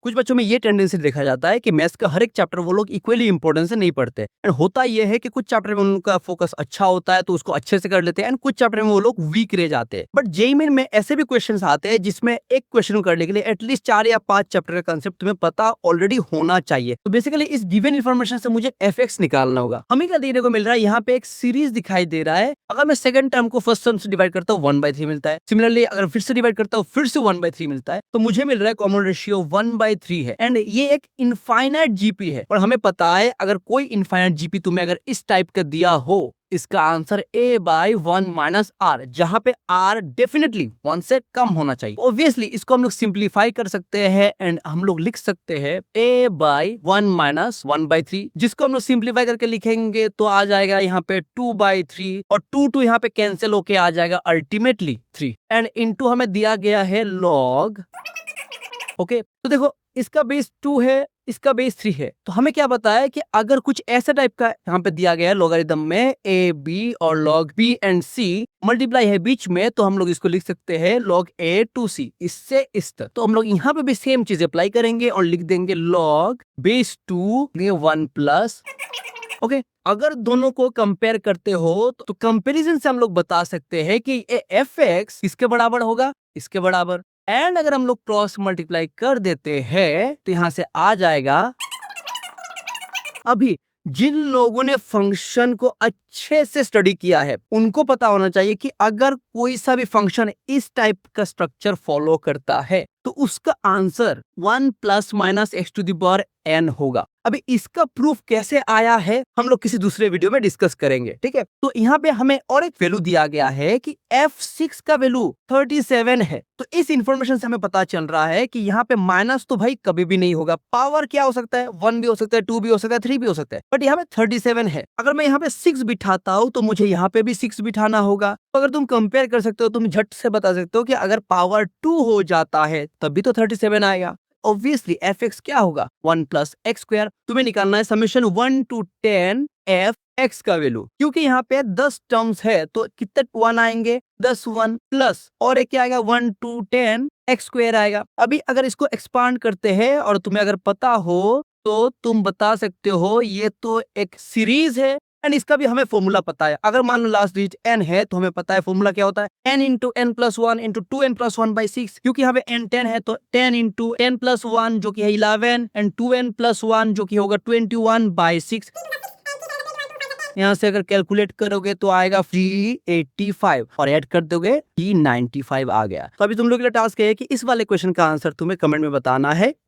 कुछ बच्चों में ये टेंडेंसी देखा जाता है कि मैथ्स का हर एक चैप्टर वो लोग इक्वली इंपॉर्टेंस से नहीं पढ़ते एंड होता ये है कि कुछ चैप्टर में उनका फोकस अच्छा होता है तो उसको अच्छे से कर लेते हैं एंड कुछ चैप्टर में वो लोग वीक रह जाते हैं। बट जेईई में ऐसे भी क्वेश्चंस आते हैं जिसमें एक क्वेश्चन करने के लिए एटलीस्ट 4 या 5 चैप्टर का कंसेप्ट तुम्हें पता ऑलरेडी होना चाहिए। तो बेसिकली इस गिवन इन्फॉर्मेशन से मुझे एफ निकालना होगा। हमें क्या देखने को मिल रहा है, यहाँ पे एक सीरीज दिखाई दे रहा है। अगर मैं सेकंड टर्म को फर्स्ट टर्म से डिवाइड करता हूँ 1/3 मिलता है। सिमिलरली अगर फिर से डिवाइड करता हूँ फिर से 1/3 मिलता है। तो मुझे मिल रहा है कॉमन रेशियो 1/3 है एंड ये एक इनफाइनाइट जीपी है। और हमें पता है अगर कोई इनफाइनाइट जीपी तुम्हें अगर इस टाइप का दिया हो, इसका आंसर a/1 - r, जहां पे r डेफिनेटली 1 से कम होना चाहिए। ऑब्वियसली इसको हम लोग सिंप्लीफाई कर सकते हैं एंड हम लोग लिख सकते हैं a/1 - 1/3, जिसको हम लोग सिंप्लीफाई करके लिखेंगे तो आ जाएगा यहाँ पे 2/3 और 2 यहाँ पे कैंसिल होके आ जाएगा अल्टीमेटली 3 एंड इनटू हमें दिया गया है log। ओके तो देखो इसका बेस 2 है, इसका बेस 3 है। तो हमें क्या बताया कि अगर कुछ ऐसा टाइप का यहाँ पे दिया गया है लॉगरिदम में a b और log b and c multiply है बीच में, तो हम लोग इसको लिख सकते हैं log a to c, इससे इस तक। तो हम लोग यहाँ पे भी सेम चीज अप्लाई करेंगे और लिख देंगे log बेस 2 1 प्लस। ओके अगर दोनों को कंपेयर करते हो तो कंपैरिजन से हम लोग बता सकते हैं कि fx किसके बराबर होगा, इसके बराबर। एंड अगर हम लोग क्रॉस मल्टीप्लाई कर देते हैं तो यहां से आ जाएगा। अभी जिन लोगों ने फंक्शन को अच्छे से स्टडी किया है उनको पता होना चाहिए कि अगर कोई सा भी फंक्शन इस टाइप का स्ट्रक्चर फॉलो करता है तो उसका आंसर 1 ± x⁴n होगा। अभी इसका प्रूफ कैसे आया है हम लोग किसी दूसरे वीडियो में डिस्कस करेंगे, ठीक है। तो यहाँ पे हमें और एक वैल्यू दिया गया है कि f6 का वैल्यू 37 है। तो इस इंफॉर्मेशन से हमें पता चल रहा है कि यहाँ पे माइनस तो भाई कभी भी नहीं होगा। पावर क्या हो सकता है, 1 भी हो सकता है, 2 भी हो सकता है, 3 भी हो सकता है, बट यहाँ पे 37 है। अगर मैं यहाँ पे 6 बिठाता हूँ तो मुझे यहाँ पे भी 6 बिठाना होगा। तो अगर तुम कंपेयर कर सकते हो, तुम झट से बता सकते हो कि अगर पावर 2 हो जाता है तभी तो 37 आएगा। ऑब्वियसली fx क्या होगा 1 + x²। तुम्हें निकालना है समेशन 1 to 10 fx का वैल्यू, क्योंकि यहाँ पे 10 टर्म्स है तो कितने 1 आएंगे, 10 1 प्लस और एक क्या आएगा 1 to 10 x² आएगा। अभी अगर इसको एक्सपांड करते हैं और तुम्हें अगर पता हो तो तुम बता सकते हो ये तो एक सीरीज है एंड इसका भी हमें फॉर्मूला पता है। अगर मान लो लास्ट डिजिट n है तो हमें पता है फॉर्मूला क्या होता है, n × n + 1 × 2n + 1/6। क्योंकि यहाँ पे n 10 है तो 10 × n + 1 जो कि है 11 एंड 2n + 1 जो कि होगा 21/6। यहाँ से अगर कैलकुलेट करोगे तो आएगा 385 और ऐड कर दोगे 395 आ गया। तो अभी तुम लोग के लिए टास्क है कि इस वाले क्वेश्चन का आंसर तुम्हें कमेंट में बताना है।